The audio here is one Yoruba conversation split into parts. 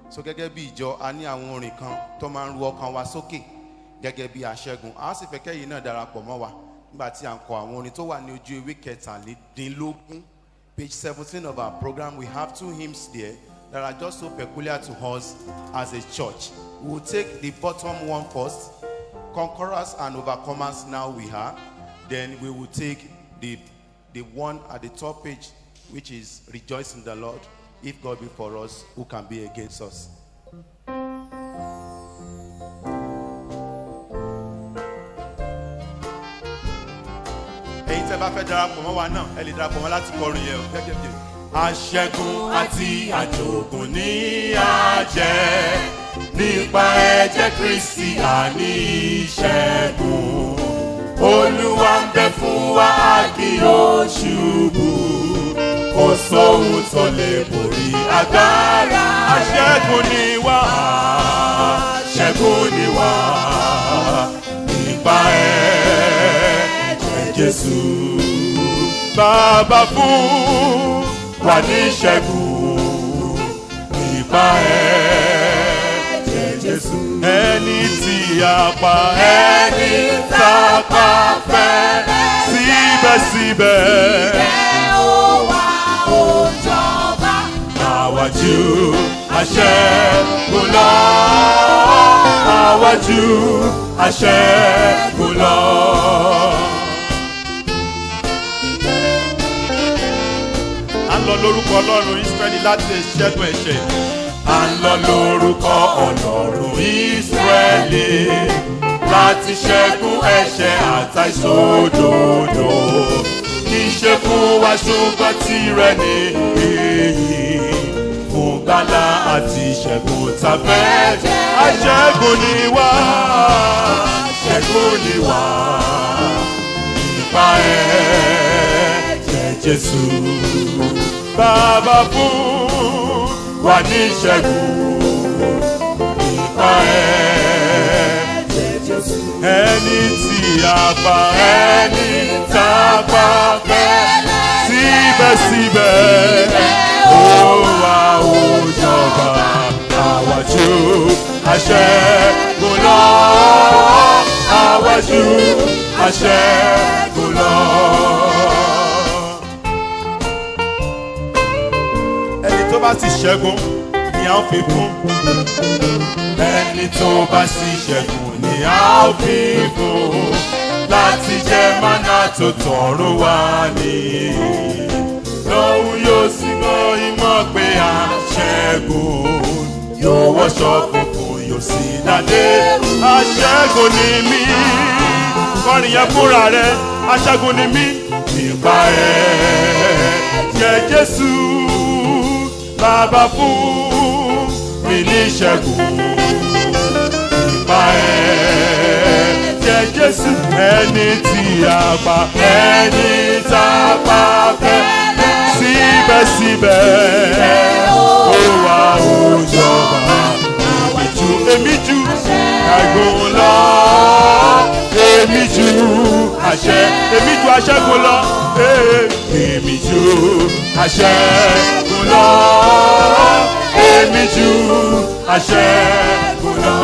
So gẹ́gẹ́ bí ìjọ a ní àwọn orin kan tó máa ń ru ọkàn wa sókè gẹ́gẹ́ bí aṣẹ́gun. A sì fẹ́ kẹ́yìn náà darapọ̀ mọ́ wa nígbà tí à ń kọ àwọn orin tó wà ní ojú ewé kẹtàlélógún, page 17 of our program. We have 2 hymns there that are just so peculiar to us as a church. We will take the bottom one first. Conquerors and overcomers now we are. Then we will take the one at the top page, which is Rejoice in the Lord. If God be for us, who can be against us? Ẹ̀yin tẹ́ bá fẹ́ darapọ̀ mọ́ wa náà, ẹ lè darapọ̀ mọ́ láti kọrin yẹn o. Aṣẹ́gun àti àjogún ni a jẹ́, nípa ẹ̀jẹ̀ Kristi àní ìṣẹ́gun. Olúwa ń bẹ fún wa, a kì yóò ṣubú. Kò sóhun tó lè borí agbára. Aṣẹ́gun ni wá, aṣẹ́gun ni wá, nípa ẹ̀jẹ̀ Jésù. Bàbá fún wa ní ìṣẹ́gun, nípa ẹ̀jẹ̀ Jésù. Ẹni tí a pa, ẹni tá a pa fẹ́, síbẹ̀síbẹ̀ ó wà ó jọba. Àwájú aṣẹ́gun lọ, àwájú aṣẹ́gun lọ. À ń lọ lórúkọ Ọlọ́run Ísírẹ́lì láti ṣẹ́gun ẹ̀ṣẹ̀. À ń lọ lórúkọ Ọlọ́run Ísírẹ́lì láti ṣẹ́gun ẹ̀ṣẹ̀ àtàìṣòdodo. Kì í ṣe fún wa ṣùgbọ́n tìrẹ ni èyí, fún gbàlà àti ìṣẹ́gun tàfẹ́. Aṣẹ́gun ni wá, aṣẹ́gun ni wá, nípa ẹ̀jẹ̀ Jésù. Bàbá fún wa ní ìṣẹ́gun, nípa ẹ̀jẹ̀ Jésù. Ẹni tí a pa, ẹni tá a pa fẹ́, síbẹ̀síbẹ̀ ó wà ó jọba. Àwájú aṣẹ́gun lọ, àwájú aṣẹ́gun lọ. Ẹni tó bá ti ṣẹ́gun ni a ó fi fún. Ẹni tó bá sì ṣẹ́gun ni a ó fi fún. Láti jẹ mánà tó tọ̀run wá ní. Lòun yóò sì gbọ́ ìmọ̀ pé a ṣẹ́gun. Yóò wọṣọ funfun yóò sì dádé. Aṣẹ́gun ni mí. Kọrin yẹn fúnra rẹ̀. Aṣẹ́gun ni mí. Nípa ẹ̀jẹ̀ Jésù. Bàbá fún mi ní ìṣẹ́gun. Nípa ẹ̀jẹ̀ Jésù. Ẹni tí a pa, ẹni tá a pa fẹ́, síbẹ̀síbẹ̀ ó wà ó jọba. Èmi jù àgùn lọ, èmi jù aṣẹ́gun lọ, èmi jù aṣẹ́gun lọ, èmi jù aṣẹ́gun lọ.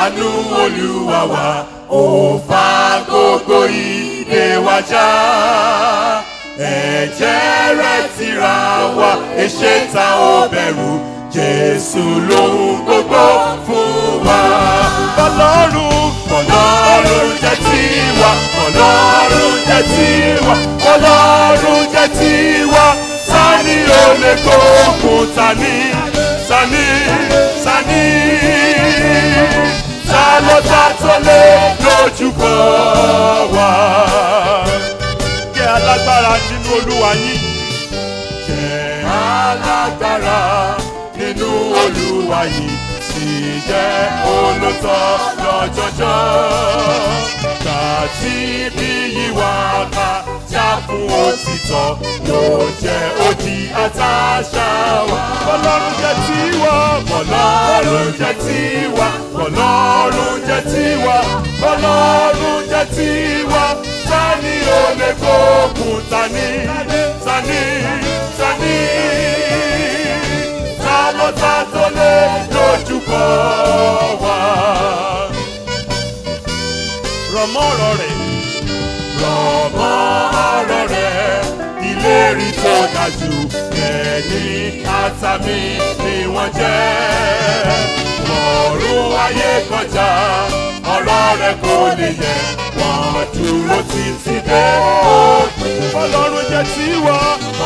Àánú Olúwa wa ó fà gbogbo ìdè wa já. Ẹ̀jẹ̀ rẹ̀ ti rà wá, èṣe ta ò bẹ̀rù. Jésù lóhun gbogbo fún wa. Ọlọ́run jẹ́ tiwa, Ọlọ́run jẹ́ tiwa, Ọlọ́run jẹ́ tiwa. Ta ni ó lè gbógun tani? Ta ló ta tó lè dojúkọ wá? Jẹ́ alágbára nínú Olúwa yín. Jẹ́ alágbára nínú Olúwa yín. Sì jẹ́ olóòótọ́ lọ́jọ́jọ́. Kàtí bí yíwá ká já fún àtàṣà wa. Ọlọ́run jẹ́ tiwa, Ọlọ́run jẹ́ tiwa, Ọlọ́run jẹ́ tiwa, Ọlọ́run jẹ́ tiwa. Tani ò lè gbógun tani, tani, tani. Ta ló ta tó lè dojúkọ wa? Rọ̀mọ́ ọ̀rọ̀ rẹ̀, rọ̀mọ́ ọ̀rọ̀ rẹ̀, ìlérí tó dájú, ẹni àtàmì ni wọ́n jẹ́. Ọ̀run ayé kọjá, ọ̀rọ̀ rẹ̀ kò lè yẹ̀, wọ́n dúró títí dé òpin. Ọlọ́run jẹ́ tiwa,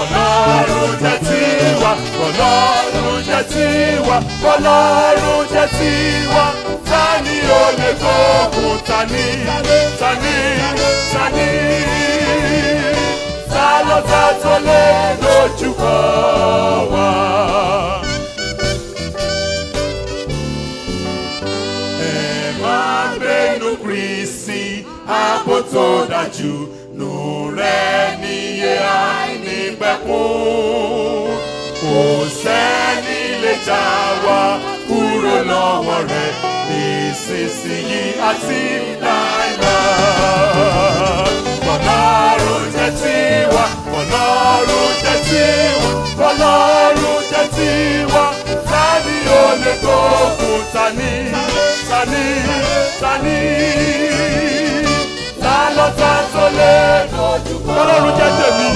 Ọlọ́run jẹ́ tiwa, Ọlọ́run jẹ́ tiwa, Ọlọ́run jẹ́ tiwa. Tani ò lè gbógun tani, tani, tani. Ta ló ta tó lè dojúkọ wa? Ẹ máa gbénu Kristi, ààbò tó dájú, nù rẹ̀ níye àìnípẹ̀kun. Kò sẹ́ni lè já wa kúrò lọ́wọ́ rẹ̀, nísinsìnyí àti láéláé. Ọlọ́run jẹ́ tiwa, Ọlọ́run jẹ́ tiwa, Ọlọ́run jẹ́ tiwa. Tani ò lè gbógun tani, tani, tani. Ta ló ta tó lè dojúkọ? Ọlọ́run jẹ́ tèmi,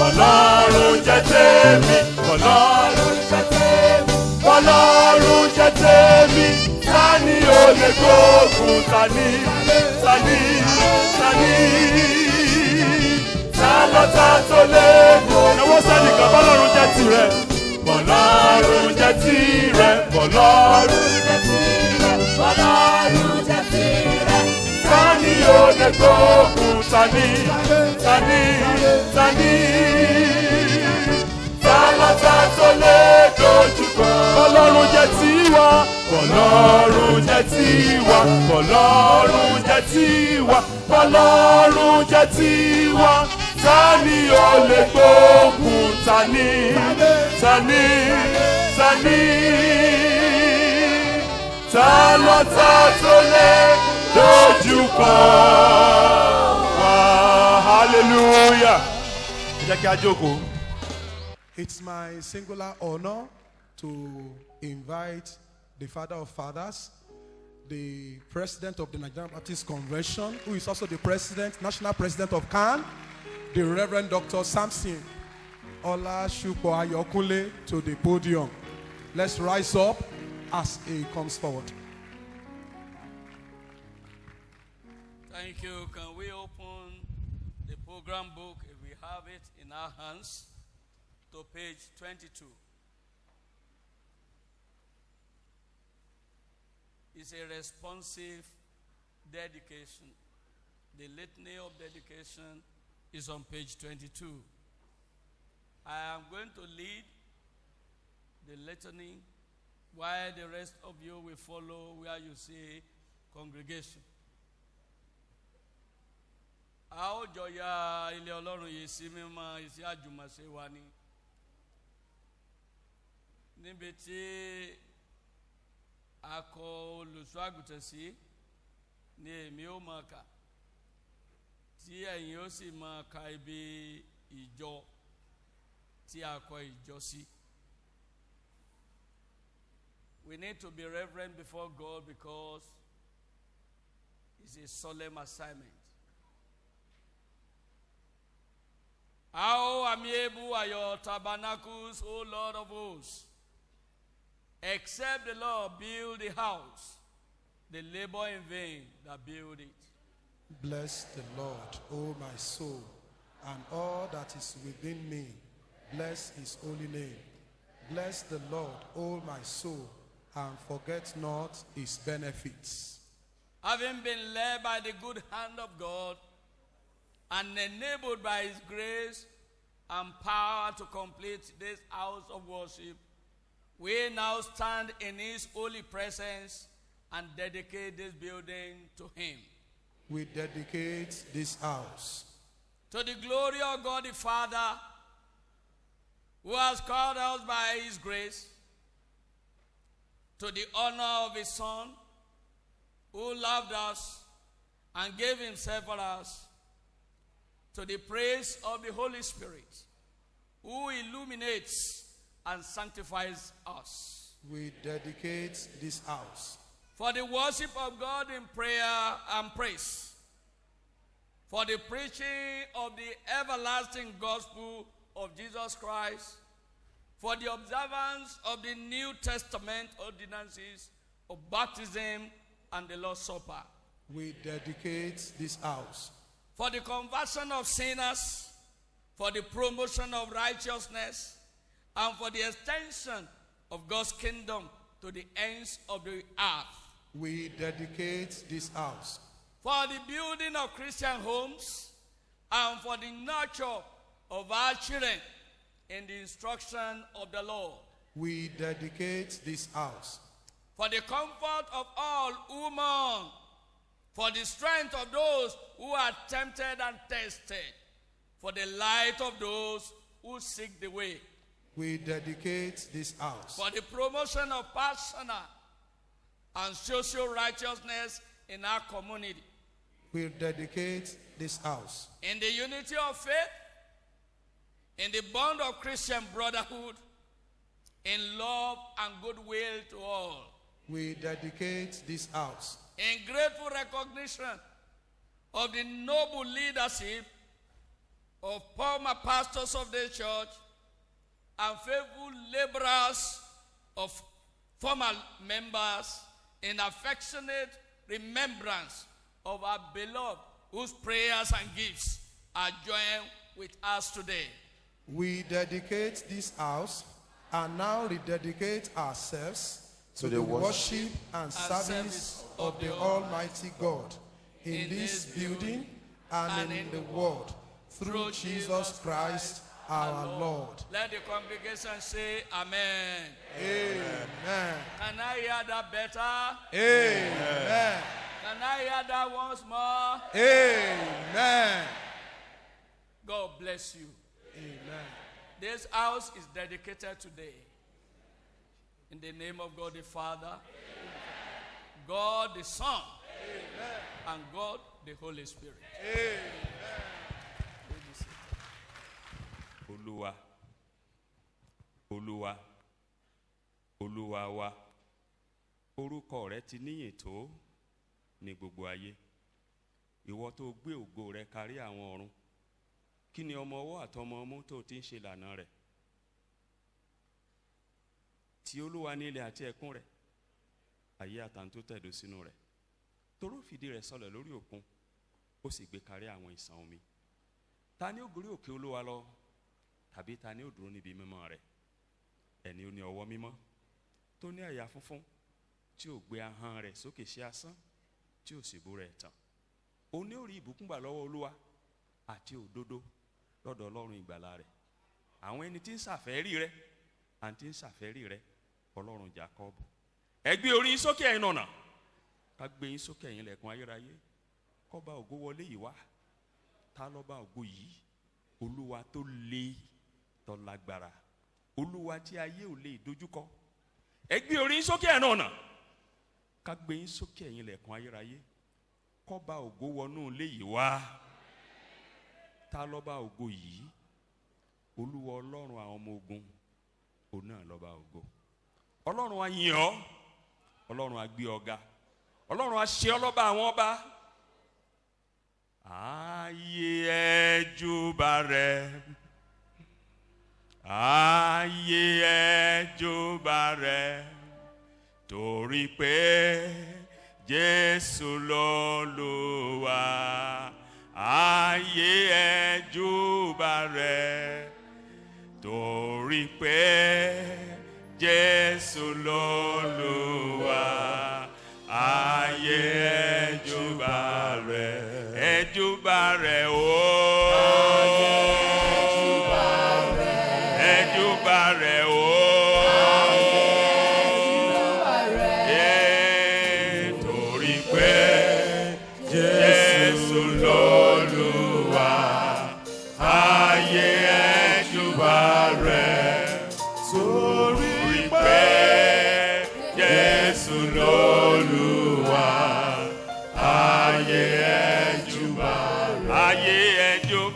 Ọlọ́run jẹ́ tèmi, Ọlọ́run jẹ́ tèmi, Ọlọ́run jẹ́ tèmi. Tani ò lè gbógun tani, tani, tani. Ta ló ta tó lè gbógun? Ẹ̀wọ́ sẹ́nìkan bọ́lọ́run jẹ́ tirẹ̀, bọ́lọ́run jẹ́ tirẹ̀, bọ́lọ́run jẹ́ tirẹ̀, bọ́lọ́run jẹ́ tirẹ̀. Tani ò lè gbógun tani, tani, tani. Ta ló ta tó lè dojúkọ? Bọ́lọ́run jẹ́ tiwa, Ọlọ́run jẹ́ tiwa, Ọlọ́run jẹ́ tiwa, Ọlọ́run jẹ́ tiwa. Tani ò lè gbógun tani, tani, tani. Ta ló ta tó lè dojúkọ wa? Hallelujah. Ẹ jẹ́ kí a jókòó. It's my singular honor to invite the Father of Fathers, the President of the Nigerian Baptist Convention, who is also the National President of CAN, the Reverend Dr. Samson Olasupo Ayokunle, to the podium. Let's rise up as he comes forward. Thank you. Can we open the program book, if we have it in our hands, to page 22. It's a responsive dedication. The litany of dedication is on page 22. I am going to lead the litany while the rest of you will follow where you say congregation. A ó jọ ya ilé Ọlọ́run yìí sí mímọ́ iṣẹ́ àjùmọ̀ṣe wa ni. Níbi tí a kọ olùṣọ́ àgùntàn sí ni èmi ó máa kà, tí ẹ̀yin ó sì máa ka ibi ìjọ tí a kọ ìjọ sí. We need to be reverent before God because it's a solemn assignment. How amiable are your tabernacles, O Lord of hosts? Except the Lord build the house, they labor in vain that build it. Bless the Lord, O my soul, and all that is within me. Bless his holy name. Bless the Lord, O my soul, and forget not his benefits. Having been led by the good hand of God and enabled by his grace and power to complete this house of worship, we now stand in his holy presence and dedicate this building to him. We dedicate this house to the glory of God the Father who has called us by his grace to the honor of his Son, who loved us and gave himself for us, to the praise of the Holy Spirit, who illuminates and sanctifies us. We dedicate this house For the worship of God in prayer and praise, for the preaching of the everlasting gospel of Jesus Christ, for the observance of the New Testament ordinances of baptism and the Lord's Supper. we dedicate this house For the conversion of sinners, for the promotion of righteousness, and for the extension of God's kingdom to the ends of the earth. we dedicate this house For the building of Christian homes, and for the nurture of our children in the instruction of the Lord. we dedicate this house For the comfort of all who mourn, for the strength of those who are tempted and tested, for the light of those who seek the way, we dedicate this house for the promotion of personal and social righteousness in our community, we dedicate this house in the unity of faith, in the bond of Christian brotherhood, in love and goodwill to all, we dedicate this house in grateful recognition of the noble leadership of former pastors of the church and faithful laborers of former members, in affectionate remembrance of our beloved whose prayers and gifts are joined with us today. we dedicate this house and now rededicate ourselves to the worship and service of the Almighty God in this building and in the world, through Jesus Christ our Lord. Let the congregation say amen. Amen. Can I hear that better? Amen. Can I hear that once more? Amen. God bless you. Amen. This house is dedicated today. In the name of God the Father, God the Son, and God the Holy Spirit. Olúwa, Olúwa, Olúwa wa, orúkọ rẹ ti níyìn tó ní gbogbo ayé. Ìwọ tó gbé ògo rẹ kárí àwọn ọ̀run. Kí ni ọmọ ọwọ́ àtọmọ ọmú tó ti ń ṣe lànà rẹ̀? Tí Olúwa ní ilẹ̀ àti ẹ̀kún rẹ̀, ayé àtàntó tẹ̀dó sínú rẹ̀. Toró fìdí rẹ̀ sọlẹ̀ lórí òkun, ó sì gbé kárí àwọn ìsàn omi. Ta ni ó gorí òkè Olúwa lọ? Tàbí ta ni ó dúró níbi mímọ́ rẹ̀? Ẹni ó ní ọwọ́ mímọ́, tó ní àyà funfun, tí ó gbé ahọ́n rẹ̀ sókè sí asán, tí ó sì búra ẹ̀tàn. Ó ní ó rí ìbùkún gbà lọ́wọ́ Olúwa àti òdodo lọ́dọ̀ Ọlọ́run ìgbàlà rẹ̀. Àwọn ẹni tí ń ṣàfẹ́rí rẹ̀, àti ń ṣàfẹ́rí rẹ̀, Ọlọ́run Jákọ́bù. Ẹ gbé orí yín sókè ẹ̀yin ọ̀nà, ká gbé yín sókè ẹ̀yin ilẹ̀kùn ayérayé. Kọ́ba ògo wọlé yìí wá. Ta lọ́ba ògo yìí? Olúwa tó le, tó lágbára. Olúwa tí ayé ò lè dojúkọ. Ẹ gbé orí yín sókè ẹ̀yin ọ̀nà, ká gbé yín sókè ẹ̀yin ilẹ̀kùn ayérayé. Kọ́ba ògo wọnú ilé yìí wá. Ta lọ́ba ògo yìí? Olúwa Ọlọ́run àwọn ọmọ ogun, òun náà lọ́ba ògo. Ọlọ́run á yìn ọ́, Ọlọ́run á gbé ọ ga, Ọlọ́run á ṣe ọ́ lọ́ba àwọn ọba. Ayé ẹ júbà rẹ̀, ayé ẹ júbà rẹ̀, torí pé Jésù l'Olúwa. Ayé ẹ júbà rẹ̀, torí pé Jésù l'Olúwa. Ayé ẹ júbà rẹ̀, ẹ júbà rẹ̀ o. Ẹ júbà rẹ̀ o. Torí pé Jésù l'Olúwa. Ayé ẹ júbà rẹ̀.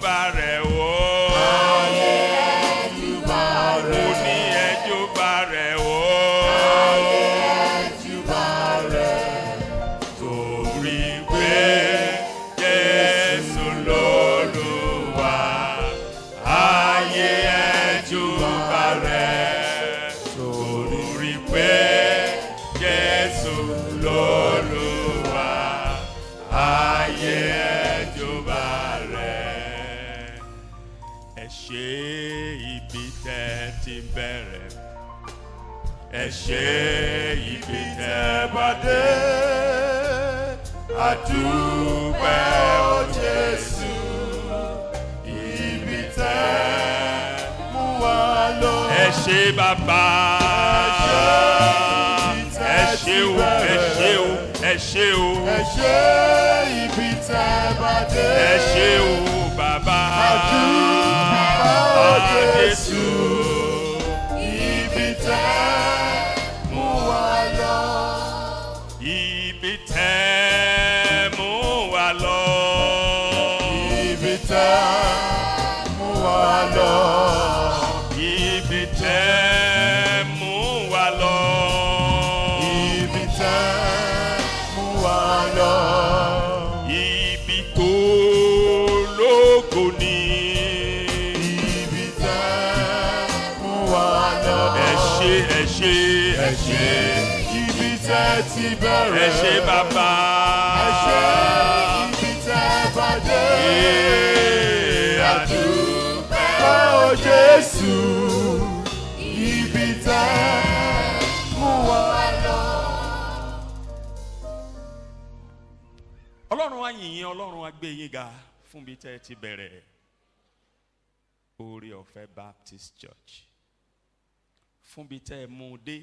júbà rẹ̀ o. ayé ẹ júbà rẹ̀. Mo ní ẹ júbà rẹ̀ o. ayé ẹ júbà rẹ̀. Torí pé Jésù lolúwa. Ayé ẹ júbà rẹ̀. Torí pé Jésù lolúwa. Ayé ẹ júbà rẹ̀. Ẹ ṣé ibi tẹ́ ti bẹ̀rẹ̀. Ẹ ṣé ibi tẹ́ bá dé. Adúpẹ́ o Jésù, ibi tẹ́ mú wa lọ. Ẹ ṣé bàbá. Ẹ ṣé o, ẹ ṣé o, ẹ ṣé o. ẹ ṣé ibi tẹ́ bá dé. Ẹ ṣé o bàbá. Adúpẹ́ o Jésù, ibi tẹ́ mú wa lọ. Ibi tẹ́ mú wa lọ. Ibi tẹ́ mú wa lọ. Ibi tẹ́ mú wa lọ. Ibi tẹ́ mú wa lọ. Ibi tó lógo ni. Ibi tẹ́ mú wa lọ. Ẹ ṣé, ẹ ṣé, ẹ ṣé ibi tẹ́ ti bẹ̀rẹ̀. ẹ ṣé bàbá. ẹ ṣé ibi tẹ́ bá dé. Adúpẹ́ o Jésù, ibi tẹ́ mú wa lọ. Ọlọ́run á yìn yín, Ọlọ́run á gbé yín ga fún bí tẹ́ ti bẹ̀rẹ̀. Oore Ọ̀fẹ́ Baptist Church. Fún bí tẹ́ mú dé.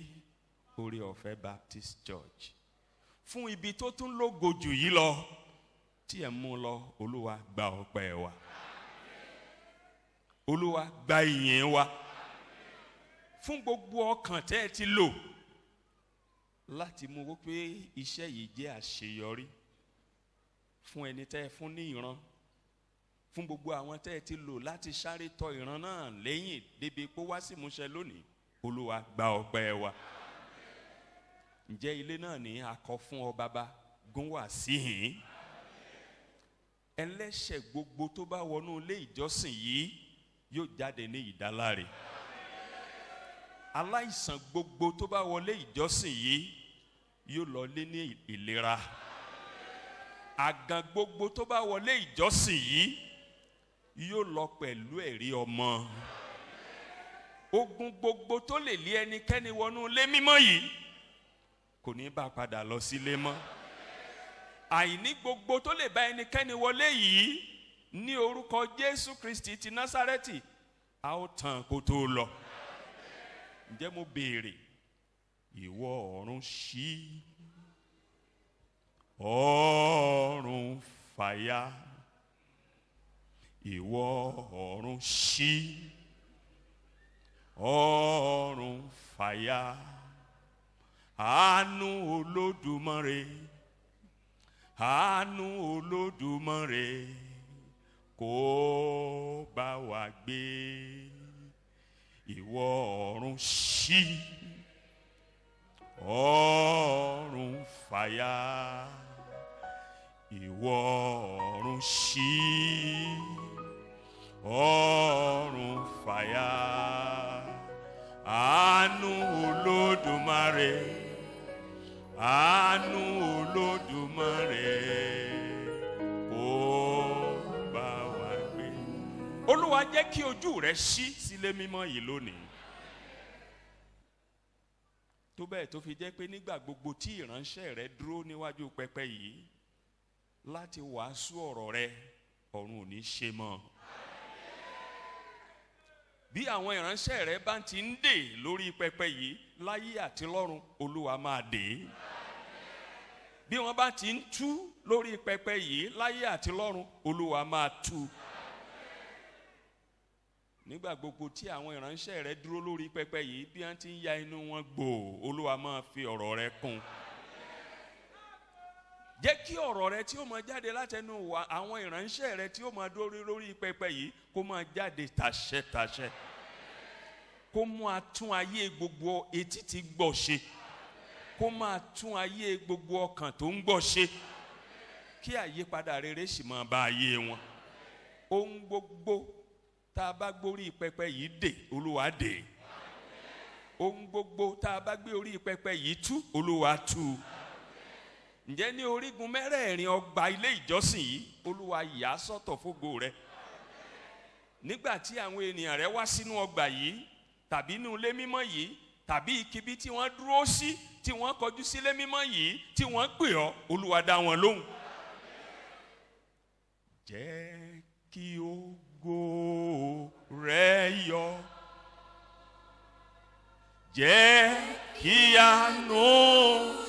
Oore Ọ̀fẹ́ Baptist Church. Fún ibi tó tún lógo jù yìí lọ tí ẹ mú lọ, Olúwa gba ọpẹ́ wa. Olúwa gba ìyìn wa. Fún gbogbo ọkàn tẹ́ ẹ ti lò láti mú wó pé iṣẹ́ yìí jẹ́ àṣeyọrí. Fún ẹni tẹ́ ẹ fún ní ìran. Fún gbogbo àwọn tẹ́ ẹ ti lò láti sáré tọ ìran náà lẹ́yìn débi pé wá sí ìmúṣẹ lónìí, Olúwa gba ọpẹ́ wa. Ǹjẹ́ ilé náà ní akọ fún ọ bàbá gún wá sí yín? Ẹlẹ́ṣẹ̀ gbogbo tó bá wọnú ilé ìjọsìn yìí yóò jáde ní ìdáláre. Aláìsàn gbogbo tó bá wọlé ìjọsìn yìí yóò lọ lé ní ìlera. Àgàn gbogbo tó bá wọlé ìjọsìn yìí yóò lọ pẹ̀lú ẹ̀rí ọmọ. Ogun gbogbo tó lè lé ẹnikẹ́ni wọnú ilé mímọ́ yìí kò ní bá padà lọ sílé mọ́. Àìní gbogbo tó lè bá ẹnikẹ́ni wọlé yìí ní orúkọ Jésù Kristi ti Násárẹ́tì a ó tàn kó tó lọ. Ǹjẹ́ mo béèrè, ìwọ ọ̀run ṣí, ọ̀run fàya. Ìwọ ọ̀run ṣí, ọ̀run fàya. Àánú Olódùmarè, àánú Olódùmarè kó bá wa gbé. Ìwọ ọ̀run ṣí, ọ̀run fàya. Ìwọ ọ̀run ṣí, ọ̀run fàya. Àánú Olódùmarè, àánú Olódùmarè kó bá wa gbé. Olúwa jẹ́ kí ojú rẹ ṣí sílé mímọ́ yìí lónìí. Tó bẹ́ẹ̀ tó fi jẹ́ pé nígbà gbogbo tí ìránṣẹ́ rẹ dúró níwájú pẹpẹ yìí láti wàásù ọ̀rọ̀ rẹ, ọ̀run ò ní ṣe mọ́. Bí àwọn ìránṣẹ́ rẹ bá ti ń dè lórí pẹpẹ yìí láyé àti lọ́run, Olúwa máa dè. Bí wọ́n bá ti ń tú lórí pẹpẹ yìí láyé àti lọ́run, Olúwa máa tú. Nígbà gbogbo tí àwọn ìránṣẹ́ rẹ dúró lórí pẹpẹ yìí, bí wọ́n ti ń ya inú wọn gbò, Olúwa máa fi ọ̀rọ̀ rẹ kún. jẹ́ kí ọ̀rọ̀ rẹ tí ó máa jáde látẹnu wa àwọn ìránṣẹ́ rẹ tí ó máa dórí lórí pẹpẹ yìí kó máa jáde tàṣẹ kó máa tún ayé gbogbo etí tí gbọ́ ṣe kó máa tún ayé gbogbo ọkàn tó ń gbọ́ ṣe kí àyípadà rere sì máa bá ayé wọn. Ohun gbogbo tá a bá gbórí pẹpẹ yìí dè Olúwa dè. Ohun gbogbo tá a bá gbé orí pẹpẹ yìí tú Olúwa tú. Ǹjẹ́ ní orígun mẹ́rẹ̀ẹ̀rin ọgbà ilé ìjọsìn yìí Olúwa yà sọ́tọ̀ fógo rẹ. Nígbà tí àwọn ènìyàn rẹ wá sínú ọgbà yìí tàbí inú ilé mímọ́ yìí tàbí ikibi tí wọ́n dúró sí tí wọ́n kọjú sí ilé mímọ́ yìí tí wọ́n pè ọ́ Olúwa dá wọn lóhùn. Jẹ́ kí ògo rẹ yọ. Jẹ́ kí àánú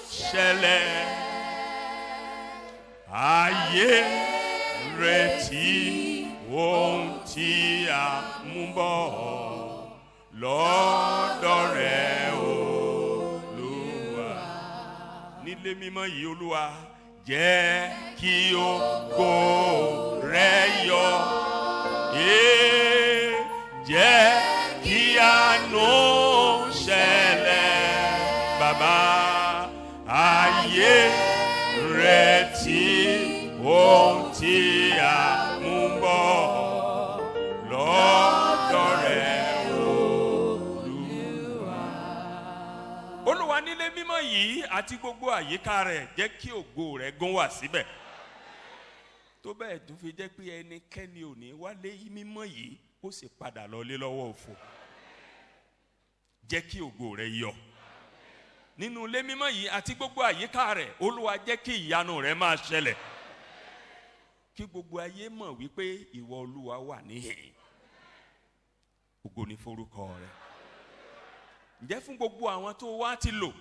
ṣẹlẹ̀. Ayé retí ohun tí a mú bọ̀ lọ́dọ̀ rẹ Olúwa. Nílé mímọ́ yìí Olúwa jẹ́ kí ògo rẹ yọ. Jẹ́ kí àánú ṣẹlẹ̀. Bàbá ayé retí ohun tí a mú bọ̀ lọ́dọ̀ rẹ Olúwa. Olúwa nílé mímọ́ yìí àti gbogbo àyíká rẹ̀ jẹ́ kí ògo rẹ̀ gún wà síbẹ̀. Tó bẹ́ẹ̀ tó fi jẹ́ pé ẹnikẹ́ni ò ní wálé mímọ́ yìí ó sì padà lọlé lọ́wọ́ òfò. Jẹ́ kí ògo rẹ̀ yọ nínú ilé mímọ́ yìí àti gbogbo àyíká rẹ̀. Olúwa jẹ́ kí ìyanu rẹ̀ máa ṣẹlẹ̀. Kí gbogbo ayé mọ̀ wípé ìwọ Olúwa wà níhìn. Ògo ni forúkọ rẹ̀. Ǹjẹ́ fún gbogbo àwọn tó wá ti lò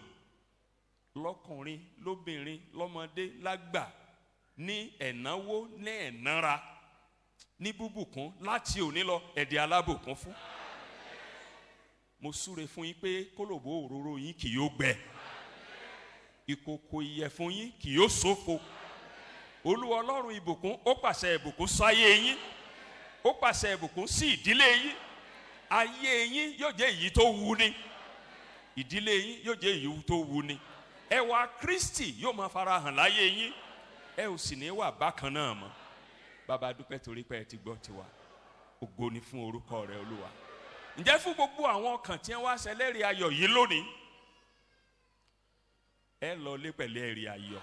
lọ́kùnrin lóbìnrin lọ́mọdé lágbà ní ẹ̀náwó ní ẹ̀nára ní búbùkún láti òní lọ ẹ̀dẹ̀ alábùkún fún. Mo súre fún yín pé kólòbó òróró yín kì yóò gbẹ. Ìkòkò ìyẹ̀fun yín kì yóò ṣófo. Olúwa Ọlọ́run ìbùkún ó pàṣẹ ìbùkún sáyé yín. Ó pàṣẹ ìbùkún sí ìdílé yín. Ayé yín yóò jẹ́ èyí tó wù ní. Ìdílé yín yóò jẹ́ èyí tó wù ní. Ẹwà Kristi yóò máa farahàn láyé yín. Ẹ ò sì ní wà bákan náà mọ́. Bàbá dúpẹ́ torí pé ẹ ti gbọ́ tiwa. Ògo ni fún orúkọ rẹ Olúwa. Ǹjẹ́ fún gbogbo àwọn ọkàn tí wọ́n wá ṣẹlẹ́rìí ayọ̀ yìí lónìí ẹ lọ lé pẹ̀lú ẹ̀rí ayọ̀.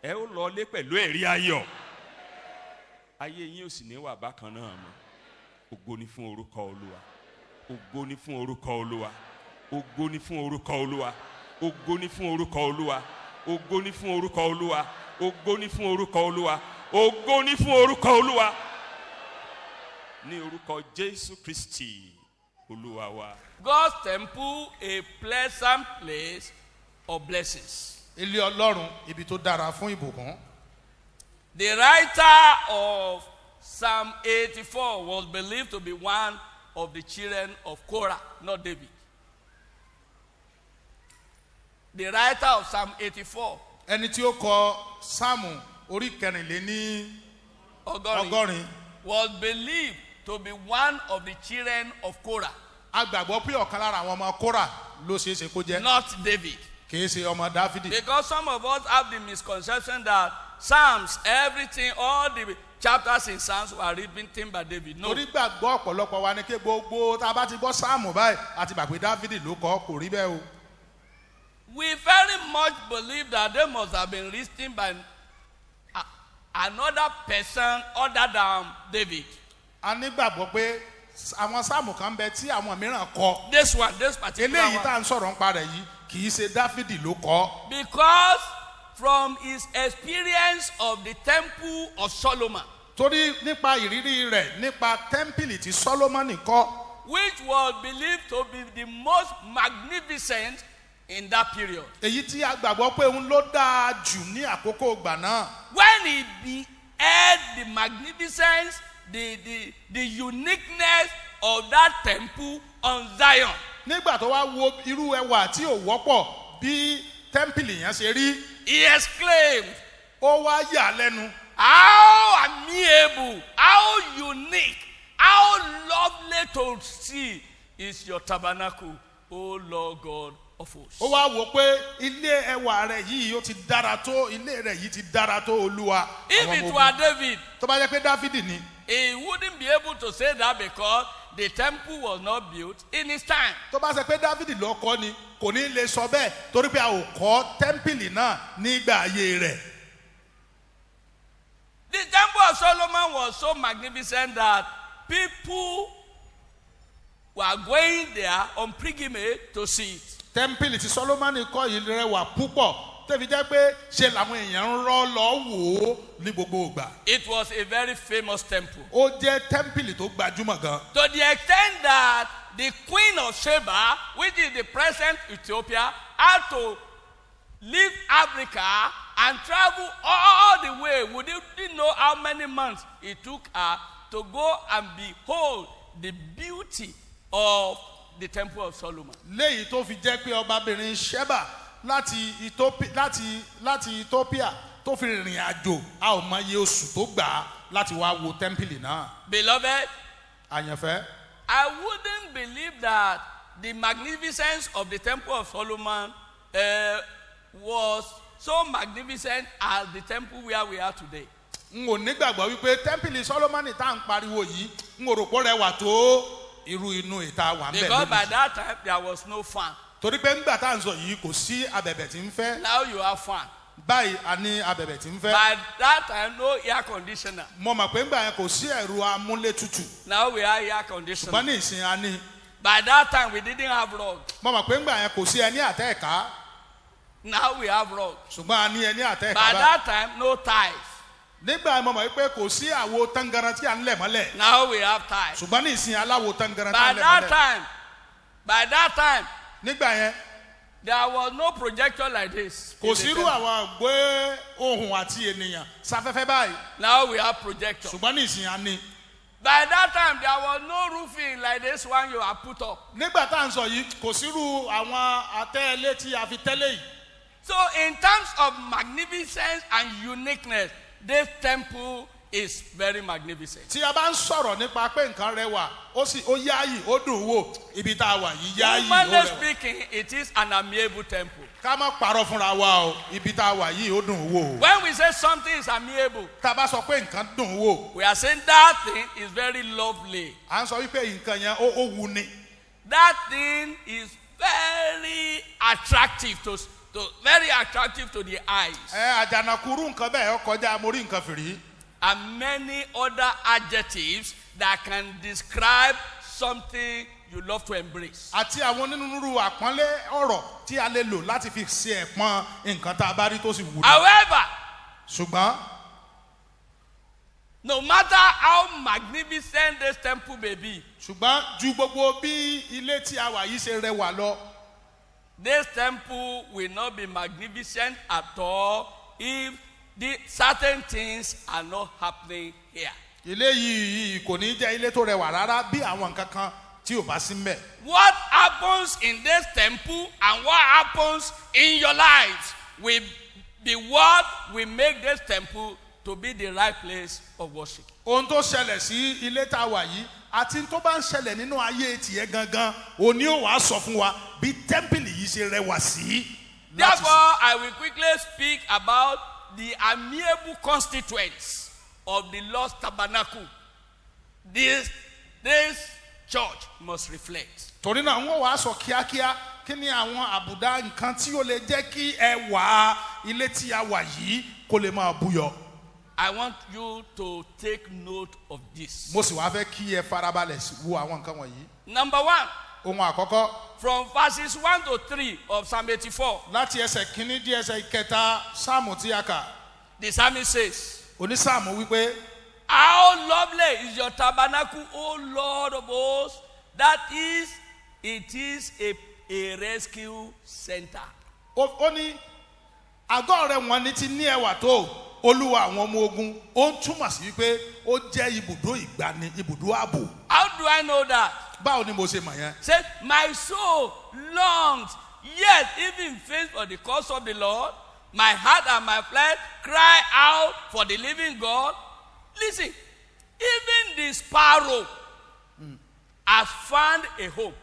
Ẹ ó lọ lé pẹ̀lú ẹ̀rí ayọ̀. Ayé yín ò sì ní wà bákan náà mọ́. Ògo ni fún orúkọ Olúwa. Ògo ni fún orúkọ Olúwa. Ògo ni fún orúkọ Olúwa. Ògo ni fún orúkọ Olúwa. Ògo ni fún orúkọ Olúwa. Ògo ni fún orúkọ Olúwa. Ògo ni fún orúkọ Olúwa. Ní orúkọ Jésù Kristi Olúwa wa. God's temple, a pleasant place of blessings. Ilé Ọlọ́run ibi tó dára fún ìbùkún. The writer of Psalm 84 was believed to be one of the children of Korah, not David. The writer of Psalm 84. Ẹni tí ó kọ Sáàmù orí kẹrìnléní ọgọ́rin was believed to be one of the children of Korah. A gbàgbọ́ pé ọ̀kan lára àwọn ọmọ Kórà ló ṣeé ṣe kó jẹ́. Not David. Kì í ṣe ọmọ Dáfídì. Because some of us have the misconception that Psalms, everything, all the chapters in Psalms were written by David. No. Torí gbàgbọ́ ọ̀pọ̀lọpọ̀ wa ni pé gbogbo tá a bá ti gbọ́ Sáàmù báyìí àti gbàgbé Dáfídì ló kọ kò rí bẹ́ẹ̀ o. We very much believe that they must have been written by another person other than David. A ní gbàgbọ́ pé àwọn Sáàmù kan bẹ tí àwọn mìíràn kọ. This particular Eléyìí one. tá à ń sọ̀rọ̀ nípa rẹ̀ yìí kì í ṣe Dáfídì ló kọ. Because from his experience of the temple of Solomon, Torí nípa ìrírí rẹ̀ nípa tẹ́ḿpìlì tí Sólómọ́nì kọ́. which was believed to be the most magnificent in that period. Èyí tí a gbàgbọ́ pé òun ló dáa jù ní àkókò ìgbà náà. When he beheld the magnificence, the uniqueness of that temple on Zion, Nígbà tó wá wo irú ẹwà tí ò wọ́pọ̀ bí tẹ́ḿpìlì yẹn ṣe rí he exclaimed, ó wá yà lẹ́nu. how amiable, how unique, how lovely to see is your tabernacle, O Lord God of hosts. Ó wá wò pé ilé ẹwà rẹ̀ yìí ó ti dára tó, ilé rẹ̀ yìí ti dára tó Olúwa. If it were David, tó bá jẹ́ pé Dáfídì ni, he wouldn't be able to say that because the temple was not built in his time. tó bá ṣe pé Dáfídì ló kọ́ ni, kò ní lè sọ bẹ́ẹ̀ torí pé a ò kọ́ tẹ́ḿpìlì náà nígbà ayé rẹ̀. The temple of Solomon was so magnificent that people were going there on pilgrimage to see it. Tẹ́ḿpìlì tí Sólómọ́nì kọ́ yìí rẹwà púpọ̀ tẹ́bi jẹ́ pé ṣe làwọn èèyàn ń rọ́ lọ wò ó ní gbogbo ìgbà. It was a very famous temple. Ó jẹ́ tẹ́ḿpìlì tó gbajúmọ̀ gan. To the extent that the Queen of Sheba, which is the present Ethiopia, had to leave Africa and travel all the way. We didn't know how many months it took her to go and behold the beauty of the temple of Solomon. Léyìí tó fi jẹ́ pé ọbabìnrin Ṣẹ́bà láti Ethiopia tó fi rìnrìn àjò a ò mọ iye oṣù tó gbà á láti wá wo tẹ́ḿpìlì náà. Beloved, Àyànfẹ́, I wouldn't believe that the magnificence of the temple of Solomon was so magnificent as the temple where we are today. n ò nígbàgbọ́ wípé tẹ́ḿpìlì Sólómọ́nì tá à ń pariwo yìí n ò rò pé rẹwà tó irú inú ìta wà ń bẹ̀ Because by lónìí. that time there was no fan. Torí pé ńgbà tá à ń sọ yìí kò sí abẹ̀bẹ̀ tí ń fẹ́. Now you have fan. Báyìí a ní abẹ̀bẹ̀ tí ń fẹ́. By that time no air conditioner. Mo mọ̀ pé ńgbà yẹn kò sí ẹ̀rọ amúlétutù. Now we have air Ṣùgbọ́n conditioner. ní ìsìn a ní. By that time we didn't have rug. Mo mọ̀ pé ńgbà yẹn kò sí ẹní àtẹ́ ẹ̀ka. Now we have rug. Ṣùgbọ́n a ní ẹní àtẹ́ ẹ̀ka By báyìí. that time no tiles. Nígbà yẹn mo mọ̀ pé kò sí àwo tangaran tí a ń lẹ̀ mọ́lẹ̀. Now we have tiles. Ṣùgbọ́n ní ìsìn aláwo tangaran tí a By ń lẹ̀ that mọ́lẹ̀. time Nígbà yẹn there was no projector like this. kò sírú àwọn àgbé ohùn àti ènìyàn sáfẹ́fẹ́ báyìí. Now we have projector. Ṣùgbọ́n ní ìsìn a ní. By that time there was no roofing like this one you have put up. Nígbà tá à ń sọ yìí kò sírú àwọn àtẹ́lé tí a fi tẹ́lẹ̀ yìí. So in terms of magnificence and uniqueness, this temple is very magnificent. Tí a bá ń sọ̀rọ̀ nípa pé nǹkan rẹwà ó yáàyì ó dùn wò ibi tá a wà yìí yáàyì ó Humanly rẹwà. speaking, it is an amiable temple. Ká má parọ́ fúnra wa o ibi tá a wà yìí ó dùn wò. When we say something is amiable, Tá a bá sọ pé nǹkan dùn wò we are saying that thing is very lovely. à ń sọ wípé nǹkan yẹn ó wù ni. That thing is very attractive to the eyes. Àjànàkúrú nǹkan bẹ́ẹ̀ ó kọjá mo rí nǹkan fìrí. And many other adjectives that can describe something you love to embrace. Àti àwọn onírúurú àpọ́nlé ọ̀rọ̀ tí a lè lò láti fi ṣe ẹ̀pọ́n nǹkan tá a bá rí tó sì wù ni. However, Ṣùgbọ́n no matter how magnificent this temple may be, ṣùgbọ́n ju gbogbo bí ilé tí a wà yìí ṣe rẹwà lọ. this temple will not be magnificent at all if the certain things are not happening here. Ilé yìí kò ní jẹ́ ilé tó rẹwà rárá bí àwọn nǹkan kan tí ò bá sí mbẹ̀. What happens in this temple and what happens in your lives will be what will make this temple to be the right place of worship. Ohun tó ṣẹlẹ̀ sí ilé tá a wà yìí àti tó bá ń ṣẹlẹ̀ nínú ayé tiẹ̀ gangan òní ò wá sọ fún wa bí tẹ́ḿpìlì yìí ṣe rẹwà sí. Therefore, I will quickly speak about the amiable constituents of the Lord's tabernacle. This church must reflect. Torí náà wọ́n wá sọ kíákíá kí ni àwọn àbùdá nǹkan tí ó lè jẹ́ kí ẹwà ilé tí a wà yìí kó lè máa búyọ. I want you to take note of this. Mo sì wá fẹ́ kí ẹ farabalẹ̀ wo àwọn nǹkan wọ̀nyí. Number one, Ohun àkọ́kọ́ from verses 1 to 3 of Psalm 84, láti ẹsẹ̀ kínní dé ẹsẹ̀ kẹta sáàmù tí a kà. the psalmist says, Onísáàmù wípé how lovely is your tabernacle, O Lord of hosts, it is a rescue center. ó ní àgọ́ rẹ̀ wọ́n ní ti ní ẹwà tó Olúwa àwọn ọmọ ogun ó ń túmọ̀ sí wípé ó jẹ́ ibùdó ìgbani ibùdó ààbò. How do I know that? Báwo ni mo ṣe mọ̀ yẹn? Say, my soul longs, yes, even faint for the cause of the Lord. My heart and my flesh cry out for the living God. Listen, even the sparrow has found a home.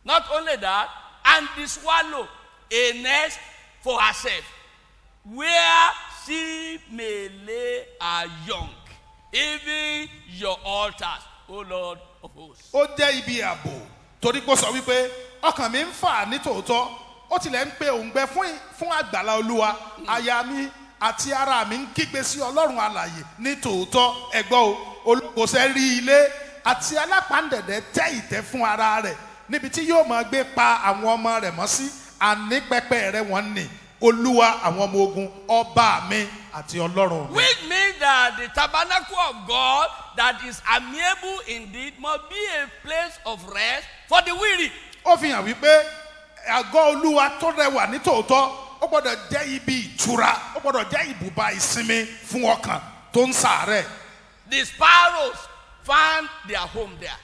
Not only that, and the swallow a nest for herself, where she may lay her young. Even your altars, O Lord of hosts. Ó jẹ́ ibi ààbò torí pé ó sọ wípé ọkàn mi ń fà ní tòótọ́ ó tilẹ̀ ń pe òǹgbẹ fún àgbàlá Olúwa àyà mi àti ara mi ń kígbe sí Ọlọ́run alààyè ní tòótọ́ ẹ̀gbọ́n o olùkọ́sẹ́ rí ilé àti alápàǹdẹ̀dẹ̀ tẹ́ ìtẹ́ fún ara rẹ̀ níbi tí yóò máa gbé pa àwọn ọmọ rẹ̀ mọ́ sí àní pẹpẹ rẹ̀ wọ́n ní Olúwa àwọn ọmọ ogun ọba mi àti Ọlọ́run mi. Which means that the tabernacle of God that is amiable indeed must be a place of rest for the weary. Ó fi hàn wípé àgọ́ Olúwa tó rẹwà ní tòótọ́ ó gbọ́dọ̀ jẹ́ ibi ìtura ó gbọ́dọ̀ jẹ́ ibùba ìsinmi fún ọkàn tó ń ṣàárẹ̀. The sparrows found their home there.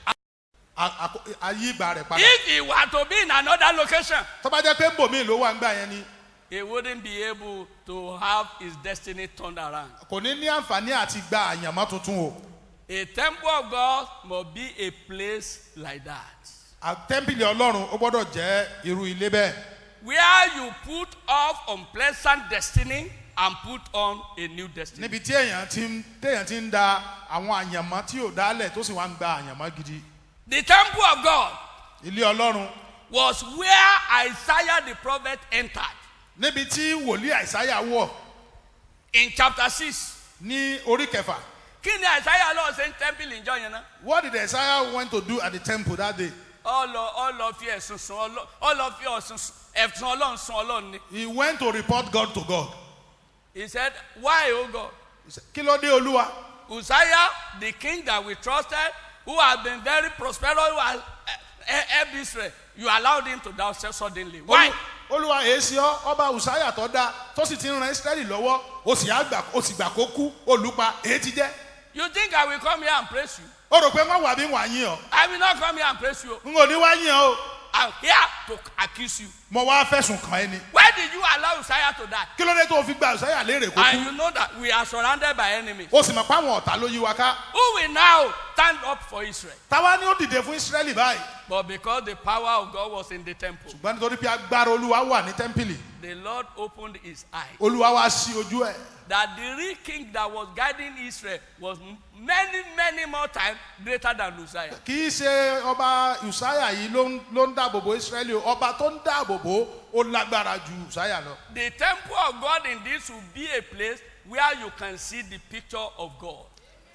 Ayé ìgbà rẹ̀ padà. If he were to be in another location, Tó bá jẹ́ pé bòmí ló wà ńgbà yẹn ni. he wouldn't be able to have his destiny turned around. Kò ní ní àǹfààní àti gba àyànmọ́ tuntun o. A temple of God must be a place like that. Tẹ́ḿpìlì Ọlọ́run ó gbọ́dọ̀ jẹ́ irú ilé bẹ́ẹ̀. Where you put off unpleasant destiny and put on a new destiny. Níbi tí téèyàn ti ń da àwọn àyànmọ́ tí ò dálẹ̀ tó sì wá ń gba àyànmọ́ gidi. The temple of God Ilé Ọlọ́run was where Isaiah the prophet entered. níbi tí wòlíì Àìsáyà wọ̀ In chapter 6. ní orí kẹfà. Kí ni Isaiah lọ ṣe ń temple ìjọ yẹn náà? What did Isaiah want to do at the temple that day? Ó lọ fi ẹ̀sùn sun Ọlọ́run sun Ọlọ́run ni. He went to report God to God. He said, why, O God? He said, kí ló dé Olúwa? Uzziah, the king that we trusted, who has been very prosperous, who has helped Israel, you allowed him to die suddenly. Why? Olúwa èsì ọba Uzziah tó dá tó sì ti ń ran Israẹli lọ́wọ́ ó sì gbà kó kú olùpa èyí ti jẹ́. You think I will come here and praise you? Ó rò pé wọ́n wà bí wọ́n yín ọ. I will not come here and praise you. N ò ní wá yín ọ o. I'm here to accuse you. Mo wá fẹ̀sùn kàn ẹ́ ni. Why did you allow Uzziah to die? Kí ló dé tó fi gba Uzziah léèrè kó And kú? you know that we are surrounded by enemies. Ó sì mọ̀ pé àwọn ọ̀tá ló yí wa ká. Who will now stand up for Israel? Táwa ni ó dìde fún Israẹli báyìí. But because the power of God was in the temple, Ṣùgbọ́n nítorí pé agbára Olúwa wà ní tẹ́ḿpìlì. the Lord opened his eyes. Olúwa wá sí ojú ẹ̀. That the real king that was guiding Israel was many more times greater than Uzziah. Kì í ṣe ọba Uzziah yìí ló ń dáàbò bo Israẹli o. Ọba tó ń dáàbò bo ó lágbára ju Uzziah lọ. The temple of God in this will be a place where you can see the picture of God.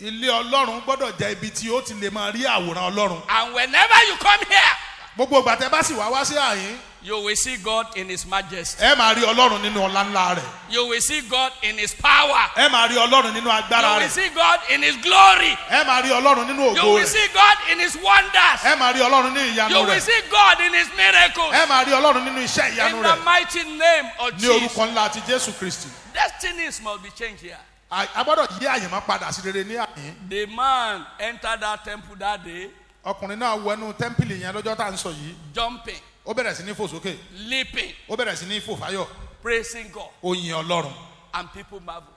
Ilé Ọlọ́run gbọ́dọ̀ jẹ́ ibi tí ó ti lè máa rí àwòrán Ọlọ́run. And whenever you come here, Gbogbo ìgbà tẹ́ bá sì wá sí àyín. you will see God in his majesty. Ẹ máa rí Ọlọ́run nínú ọlá ńlá rẹ̀. You will see God in his power. Ẹ máa rí Ọlọ́run nínú agbára You will rẹ̀. see God in his glory. Ẹ máa rí Ọlọ́run nínú You ògo will rẹ̀. see God in his wonders. Ẹ máa rí Ọlọ́run nínú ìyanu You will rẹ̀. see God in his miracles. Ẹ máa rí Ọlọ́run nínú iṣẹ́ ìyanu In the rẹ̀. mighty name of Ní Jesus. orúkọ ńlá ti Jésù Kristi. Destinies must be changed here. A gbọ́dọ̀ yí àyànmọ́ padà sí rere ní àyín. The man entered that temple that day, Ọkùnrin náà wọnú tẹ́ḿpìlì yẹn lọ́jọ́ tá à ń sọ yìí. jumping, Ó bẹ̀rẹ̀ sí ní fò sókè. leaping, Ó bẹ̀rẹ̀ sí ní fò fáyọ̀. praising God, Ó yin Ọlọ́run. and people marveled.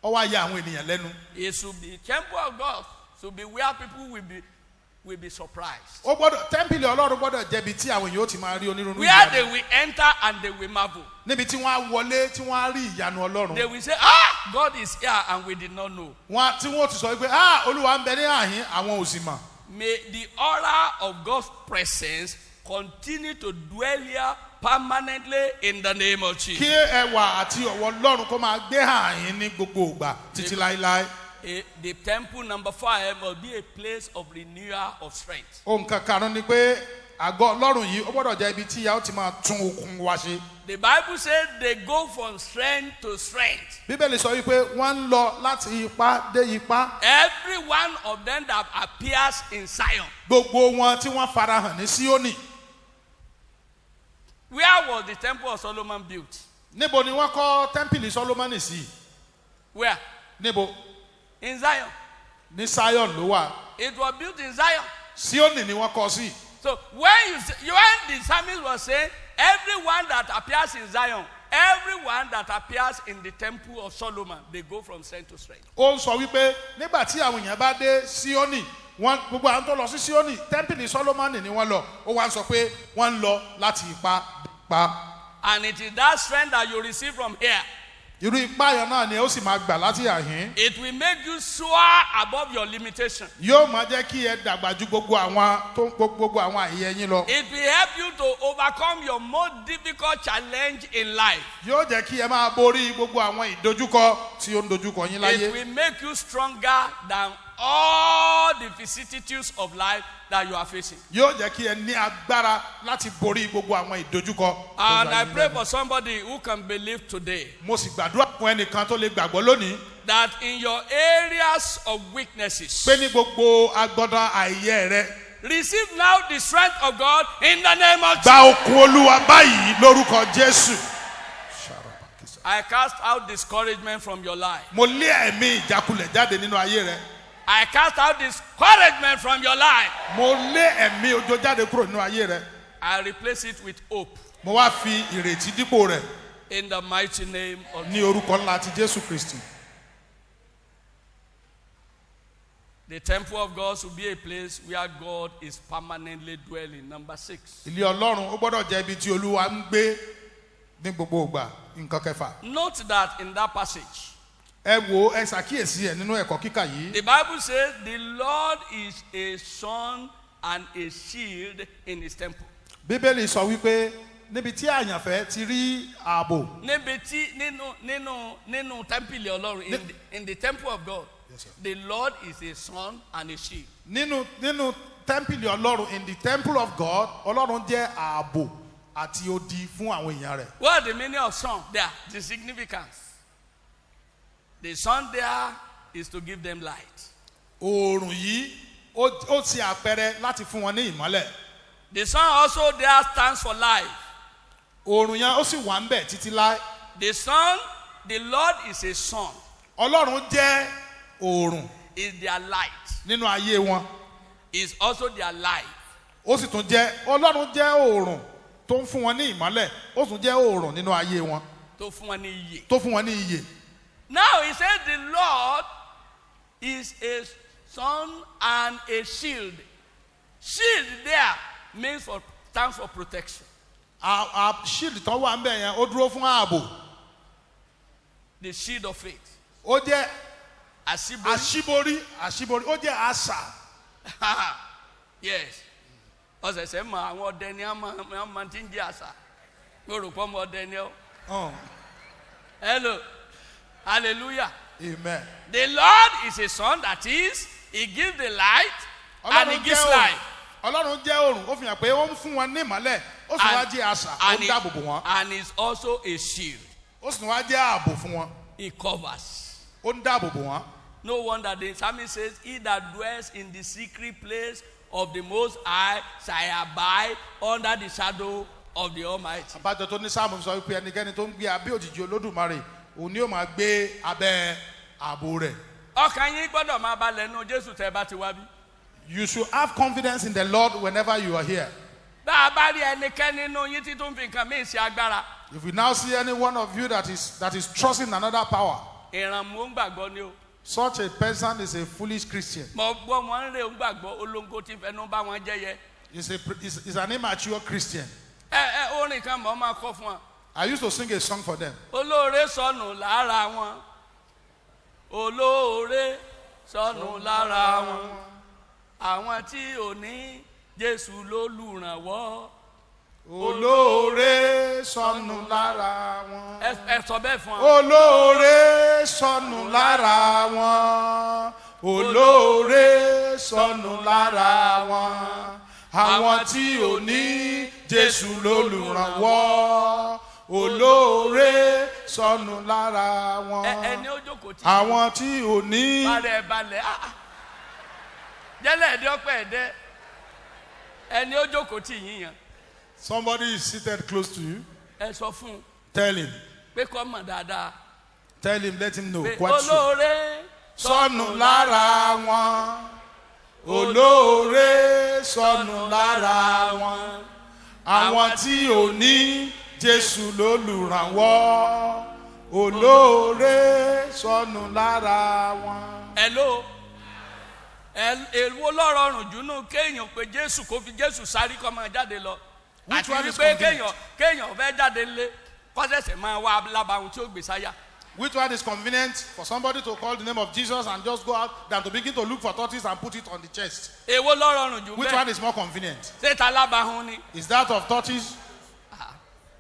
Ó wá ya àwọn ènìyàn lẹ́nu. It should be temple of God should be where people will be surprised. Ó gbọ́dọ̀ tẹ́ḿpìlì Ọlọ́run gbọ́dọ̀ jẹ́bi tí àwọn èèyàn ó ti máa rí onírúurú Where they ìyanu. will enter and they will marvel. Níbi tí wọ́n á wọlé tí wọ́n á rí ìyanu Ọlọ́run. They will say, God is here and we did not know. Tí wọ́n ti sọ pé Olúwa ń bẹ ní àyín àwọn ò sì mọ̀. May the aura of God's presence continue to dwell here permanently in the name of Kí Jesus. ẹwà àti ọ̀wọ̀ Ọlọ́run kó máa gbé àyín ní gbogbo ìgbà títí láéláé. The temple number 5 must be a place of renewal of strength. Ohun kankan ni pé àgọ́ Ọlọ́run yìí ó gbọ́dọ̀ jẹ́ ibi tí ìyà ó ti máa tún okun wa ṣe. The Bible says they go from strength to strength. Bíbélì sọ wípé wọ́n ń lọ láti ipá dé ipá. Every one of them that appears in Zion. Gbogbo wọn tí wọ́n farahàn ní Síónì. Where was the temple of Solomon built? Níbo ni wọ́n kọ́ tẹ́ḿpìlì Sólómọ́nì sí? Where? Níbo? In Zion. Ní Zion ló wà. It was built in Zion. Síónì ni wọ́n kọ́ sí. So when the psalmist was saying, everyone that appears in Zion, everyone that appears in the temple of Solomon, they go from strength to strength. ó ń sọ wípé nígbà tí àwọn èèyàn bá dé Síónì wọn gbogbo àwọn tó lọ sí Síónì tẹ́ḿpìlì Sólómọ́nì ni wọ́n lọ ó wá ń sọ pé wọ́n ń lọ láti ipá pa. And it is that strength that you receive from here. irú ipá yẹn náà ni ó sì máa gbà láti àhín. It will make you soar above your limitation. yóò máa jẹ́ kí ẹ dàgbà ju gbogbo àwọn àyè yín lọ. It will help you to overcome your most difficult challenge in life. yóò jẹ́ kí ẹ máa borí gbogbo àwọn ìdojúkọ tí ó ń dojúkọ yín It láyé. will make you stronger than all the vicissitudes of life that you are facing. yóò jẹ́ kí ẹ ní agbára láti borí gbogbo àwọn ìdojúkọ. And I pray for somebody who can believe today mo sì gbàdúrà fún ẹnìkan tó lè gbàgbọ́ lónìí that in your areas of weaknesses, pé ní gbogbo agbọ́dọ̀ àìyẹ́ rẹ receive now the strength of God in the name of gba Jesus. okun Olúwa báyìí lórúkọ Jésù. I cast out discouragement from your life. mo lé ẹ̀mí ìjákulẹ̀ jáde nínú ayé rẹ. I cast out discouragement from your life. mo lé ẹ̀mí ojó jáde kúrò nínú ayé rẹ. I replace it with hope mo wá fi ìrètí dípò rẹ̀ in the mighty name of ní orúkọ ńlá ti Jésù Kristi. the temple of God should be a place where God is permanently dwelling. Number 6. ilé Ọlọ́run ó gbọ́dọ̀ jẹ́ ibi tí Olúwa ń gbé ní gbogbo ìgbà. nǹkan kẹfà. Note that in that passage, ẹ wo ẹ ṣàkíyèsí ẹ nínú ẹ̀kọ́ kíkà yìí. the Bible says the Lord is a sun and a shield in his temple. Bíbélì sọ wípé níbi tí àyànfẹ́ ti rí ààbò. Níbi tí nínú tẹ́ḿpìlì Ọlọ́run, in the temple of God, Yes, sir. the Lord is a sun and a shield. nínú tẹ́ḿpìlì Ọlọ́run, in the temple of God, Ọlọ́run jẹ́ ààbò àti odi fún àwọn èèyàn rẹ̀. What is the meaning of sun there? The significance. The sun there is to give them light. Oòrùn yìí ó ti àpẹẹrẹ láti fún wọn ní ìmọ́lẹ̀. The sun also there stands for life. Oòrùn yẹn ó sì wà ń bẹ̀ títí láé. The sun, the Lord is a sun, Ọlọ́run jẹ́ oòrùn is their light, nínú ayé wọn. is also their life. Ó sì tún jẹ́ Ọlọ́run jẹ́ oòrùn tó ń fún wọn ní ìmọ́lẹ̀. Ó tún jẹ́ oòrùn nínú ayé wọn To fún wọn ní iyè. tó fún wọn ní iyè. Now he says the Lord is a sun and a shield. Shield there stands for protection. Shield tó wà ń bẹ̀ yẹn ó dúró fún ààbò. The shield of faith. Ó jẹ́ Àṣíborí. àṣíborí ó jẹ́ àṣà. Yes. Ọ̀sẹ̀sẹ̀ mọ àwọn ọdẹ ni wọ́n máa ti ń jẹ́ àṣà. Mo rò pọ́ mọ ọdẹ ni ọ́. Hello. Hallelujah. Amen. The Lord is a sun, that is, he gives the light and he gives life. Ọlọ́run jẹ́ oòrùn ó fi hàn pé ó ń fún wọn ní ìmọ́lẹ̀ ó sì wá jẹ́ àṣà ó ń dáàbò bò wọ́n. And is also a shield. Ó sì wá jẹ́ ààbò fún wọn. He covers. Ó ń dáàbò bò wọ́n. No wonder the psalmist says, he that dwells in the secret place of the Most High shall abide under the shadow of the Almighty. Àbájọ tó ní sáàmù sọ wípé ẹnikẹ́ni tó ń gbé abẹ́ òjìji Olódùmarè òun ni ó máa gbé abẹ́ ààbò rẹ̀. Ọkàn yín gbọ́dọ̀ máa balẹ̀ nínú Jésù tẹ́ bá ti wá bí. You should have confidence in the Lord whenever you are here. Bá a bá rí ẹnikẹ́ni nínú yín tí tó ń fi nǹkan míì ṣe agbára. If we now see any one of you that is trusting another power, Ìrànmú ń gbàgbọ́ ni o. such a person is a foolish Christian. Mo gbọ́ wọn ń rè ń gbàgbọ́ olóńgó tí fẹnu bá wọn jẹ́yẹ. Is an immature Christian. Orin kan mọ̀ ọ́ máa kọ́ fún wa. I used to sing a song for them. Olóore sọnù lára wọn. Olóore sọnù lára wọn. Àwọn tí ò ní Jésù lólùrànwọ́. Olóore sọnù lára wọn. Ẹ sọ bẹ́ẹ̀ fún wa. Olóore sọnù lára wọn. Olóore sọnù lára wọn. Àwọn tí ò ní Jésù lólùrànwọ́. Olóore sọnù lára wọn. Ẹni ó jókòó tí. Àwọn tí ò ní. Balẹ̀. Jẹ́lẹ̀ ẹ̀dẹ́ ọ̀pẹ̀ ẹ̀dẹ́. Ẹni ó jókòó tí yín yan. Somebody is seated close to you. Ẹ sọ fún un Tell him. pé kó mọ̀ dáadáa. Tell him, let him know. Pé Quite true. olóore Sọnù lára wọn. Olóore sọnù lára wọn. Àwọn tí ò ní Jésù lólùrànwọ́ olóore sọnù lára wọn. Hello. Èwo ló rọrùn jù nù kéèyàn pé Jésù kó fi Jésù sáré kó máa jáde lọ. Which Àti one is wípé convenient? kéèyàn fẹ́ jáde lé kọ́sẹ̀sẹ̀ máa wá lábàáhùn tí ó gbé sáyà. Which one is convenient for somebody to call the name of Jesus and just go out than to begin to look for tortoise and put it on the chest? Èwo ló rọrùn jù Which bẹ́ẹ̀? one is more convenient? Ṣé ta lábàáhùn ni? Is that of tortoise?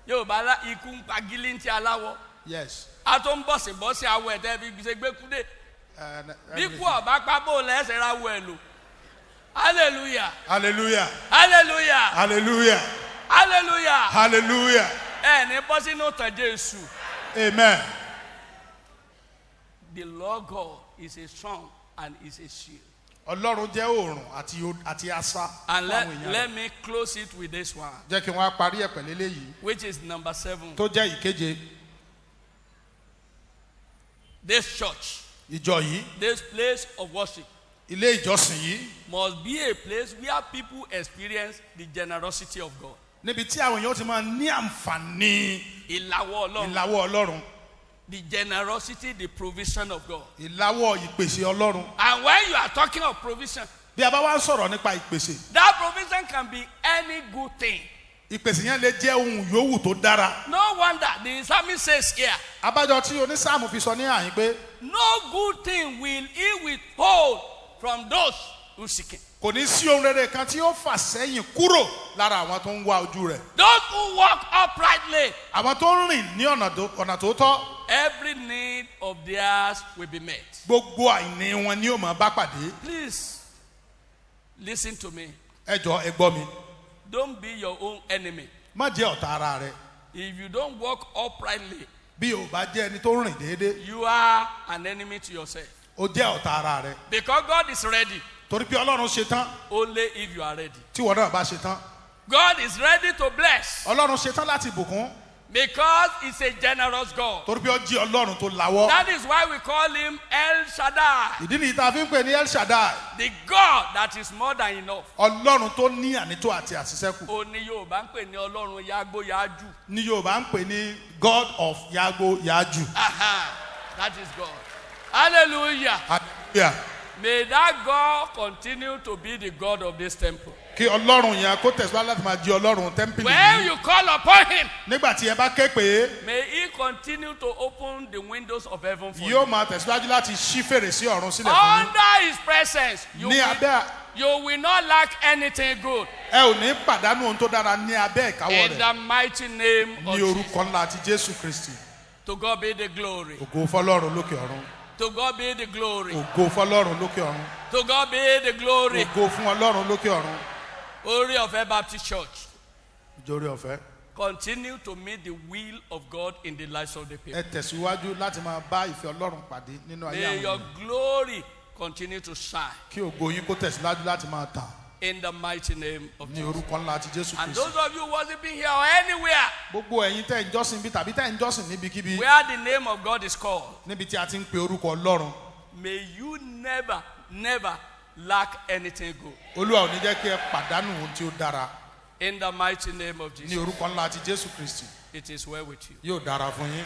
Yorùbá ikú ń pa gílíntì aláwọ̀. Yes. A tó ń bọ̀sibọ́sí awọ ẹ̀tẹ́ fi ṣe gbé kúdé. Bí kú Everything. ọ̀bá pábò lẹ́sẹ̀ ra wọ ẹ̀ lò. Hallelujah. Hallelujah. Hallelujah. Hallelujah. Hallelujah. Hallelujah. Ẹ ní bọ́ sínú tàn Jésù. Amen. The Lord God is a strong and is a shield. Ọlọ́run jẹ́ òòrùn àti asá And fún àwọn èèyàn let rẹ̀. me close it with this one, Jẹ́ kí wọ́n á parí ẹ̀ pẹ̀lú eléyìí which is number 7. tó jẹ́ ìkeje. This church, Ìjọ yìí, this place of worship, ilé ìjọsìn yìí, must be a place where people experience the generosity of God. níbi tí àwọn èèyàn ti máa ní àǹfààní Ìlàwọ́ Ọlọ́run. ìlàwọ́ Ọlọ́run, The generosity, the provision of God. ìlàwọ́ ìpèsè Ọlọ́run. And when you are talking of provision, Bí a bá wá ń sọ̀rọ̀ nípa ìpèsè, that provision can be any good thing. ìpèsè yẹn lè jẹ́ ohun yòówù tó dára. No wonder the psalmist says here, Abájọ tí onísáàmù fi sọ ní àyín pé no good thing will he withhold from those who seek him. kò ní sí ohun rere kan tí ó fà sẹ́yìn kúrò lára àwọn tó ń wá ojú rẹ̀. Those who walk uprightly, Àwọn tó ń rìn ní ọ̀nà tó tọ́, every need of theirs will be met. gbogbo àìní wọn ni ó máa bá pàdé. Please listen to me. Ẹ jọ̀ọ́ ẹ gbọ́ mi, Don't be your own enemy. má jẹ́ ọ̀tá ara rẹ. If you don't walk uprightly, Bí o bá jẹ́ ẹni tó ń rìn déédéé, you are an enemy to yourself. o jẹ́ ọ̀tá ara rẹ. Because God is ready Torí pé Ọlọ́run ṣe tán, only if you are ready. tí wọ́n náà bá ṣe tán. God is ready to bless Ọlọ́run ṣe tán láti bùkún, because he's a generous God. torí pé ó jí Ọlọ́run tó lawọ́. That is why we call him El Shaddai, Ìdí nìyí tá a fi ń pè ní El Shaddai, the God that is more than enough. Ọlọ́run tó ní ànító àti àṣìṣẹ́kù. Ó ní Yorùbá ń pè ní Ọlọ́run yágbó yájú. Ní Yorùbá ń pè ní God of Yago Yaju. Aha, that is God. Hallelujah. Hallelujah. May that God continue to be the God of this temple. Kí Ọlọ́run yẹn kó tẹ̀síwájú láti máa jí Ọlọ́run tẹ́ḿpìlì When yìí. you call upon him, Nígbà tí ẹ bá ké pé may he continue to open the windows of heaven for yóò you. máa tẹ̀síwájú láti ṣí fèrèsé ọ̀run sílẹ̀ fún yín. Under his presence, Ní abẹ́ you will not lack anything good. ẹ ò ní pàdánù ohun tó dára ní abẹ́ ìkáwọ́ In rẹ̀. the mighty name of Ní Jesus. orúkọ ńlá ti Jésù Kristì. To God be the glory. Ògo fọlọ́run lókè ọ̀run. To God be the glory. Ògo fọlọ́run lókè ọ̀run. To God be the glory. Ògo fún Ọlọ́run lókè ọ̀run. Ori of Baptist Church. Ìjọrí ọ̀fẹ́. Continue to meet the will of God in the lives of the people. Ẹ tẹ̀síwájú láti máa bá ìfẹ́ Ọlọ́run pàdé nínú ayé May àwọn your ènìyàn. glory continue to shine Kí ògo yín kó tẹ̀síwájú láti máa tàn in the mighty name of ní Jesus. orúkọ ńlá ti Jésù And Kristì. those of you worshiping here or anywhere Gbogbo ẹ̀yin tẹ́ ń jọ́sìn bí tàbí tẹ́ ń jọ́sìn níbikíbi where the name of God is called, níbi tí a ti ń pe orúkọ Ọlọ́run. may you never, never lack anything good. Olúwa ò ní jẹ́ kí ẹ pàdánù ohun tí ó dára In the mighty name of ní Jesus, orúkọ ńlá ti Jésù Kristì. it is well with you. Yóò dára fún yín.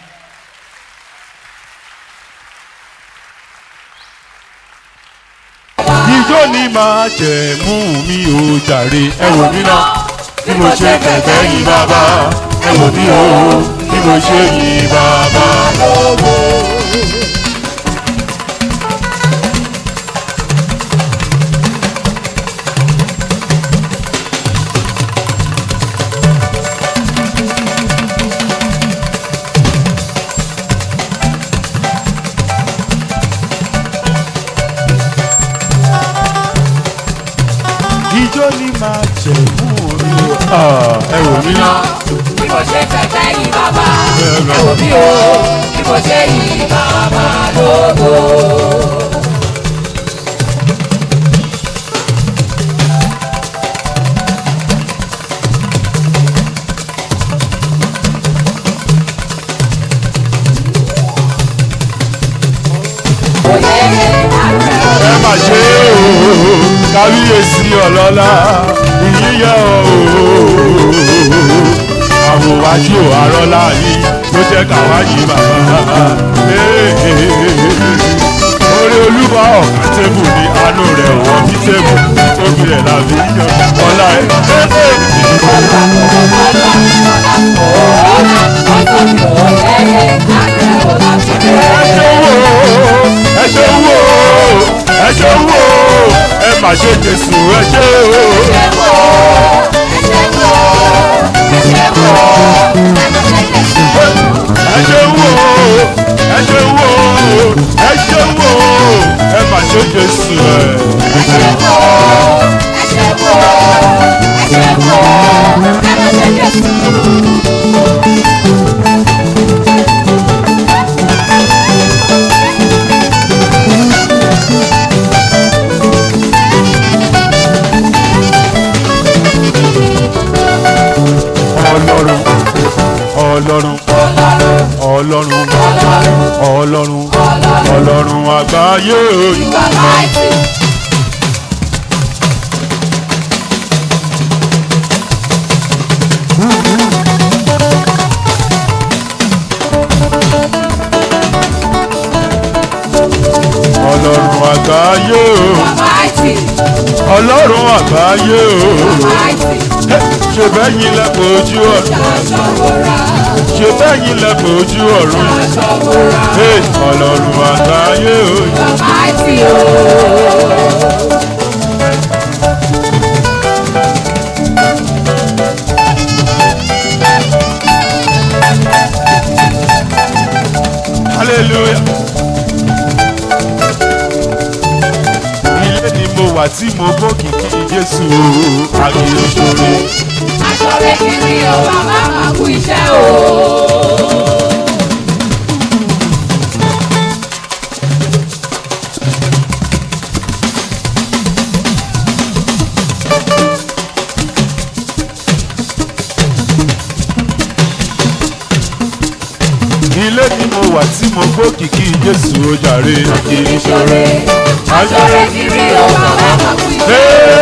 Ijó ni máa jẹ̀ mú mi ò jàre. Ẹ wò mí náà bí mo ṣe kẹ̀kẹ́ yìn bàbá. Ẹ wò mí o bí mo ṣe yìn bàbá lógo. Ijó ni máa jẹ̀ mú mi ò. Ẹ wò mí náà. Bí mo ṣe fẹ́fẹ́ yìn bàbá, ẹ wò mí o, bí mo ṣe yìn bàbá lógo. Ẹ mà ṣe o kábíyèsí ọlọ́lá ìyíyá o àwò wájú àrọ́lá yìí ló jẹ́ káwá yìí bàbá. Orí olúwa ọ̀gá tébù ni àánú rẹ̀ wọ́n bí tébù tóbi rẹ̀ làbí yan ọ̀la ẹ̀. Ẹ ṣe wò ẹ ṣe wò ẹ má ṣe Jésù ẹ ṣe wò. Ẹ ṣe wò ẹ ṣe wò ẹ ṣe wò ẹ má ṣe Jésù ẹ. Ẹ ṣe wò ẹ ṣe wò ẹ ṣe wò ẹ má ṣe Jésù. Ọlọ́run àgbáyé. Ọlọ́run àgbáyé. Ọlọ́run àgbáyé. Ṣé bẹ́yìn lẹ́pọ̀ ojú ọ̀run? Ṣé bẹ́yìn lẹ́pọ̀ ojú ọ̀run? Ọlọ́run àgbáyé. Hallelujah. Ilé ni mo wà tí mo gbọ́ kìkì Jésù àgbèrè ṣòro. Aṣọ́rẹ́ kiri o, bàbá máa kú iṣẹ́ o. Ilé ni mo wà tí mo gbọ́ kìkì Jésù ó jàre àgbèrè ṣòro. Aṣọ́rẹ́ kiri o, bàbá máa kú iṣẹ́ o.